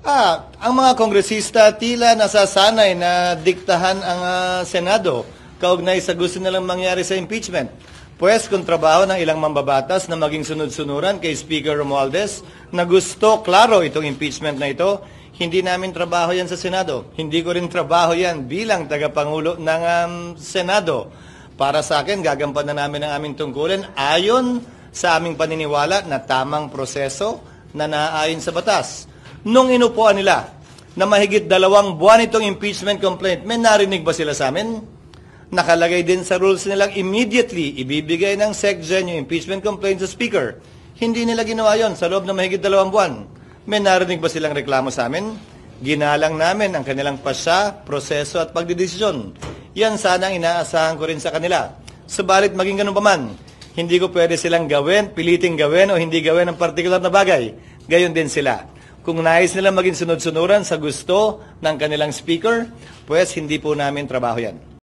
Ang mga kongresista tila nasasanay na diktahan ang Senado kaugnay sa gusto nilang mangyari sa impeachment. Pues kung trabaho ng ilang mambabatas na maging sunod-sunuran kay Speaker Romualdez na gusto, klaro itong impeachment na ito, hindi namin trabaho yan sa Senado. Hindi ko rin trabaho yan bilang tagapangulo ng Senado. Para sa akin, gagampanan namin ang aming tungkulin ayon sa aming paniniwala na tamang proseso na naaayon sa batas. Nung inupuan nila na mahigit 2 buwan itong impeachment complaint, may narinig ba sila sa amin? Nakalagay din sa rules nilang immediately ibibigay ng SecGen yung impeachment complaint sa Speaker. Hindi nila ginawa yon sa loob ng mahigit 2 buwan. May narinig ba silang reklamo sa amin? Ginalang namin ang kanilang pasya, proseso at pagdidesisyon. Yan sana ang inaasahan ko rin sa kanila. Subalit maging ganun pa man, hindi ko pwede silang gawin, piliting gawin o hindi gawin ang partikular na bagay. Gayon din sila. Kung nais nila maging sunod-sunuran sa gusto ng kanilang speaker, pues hindi po namin trabaho yan.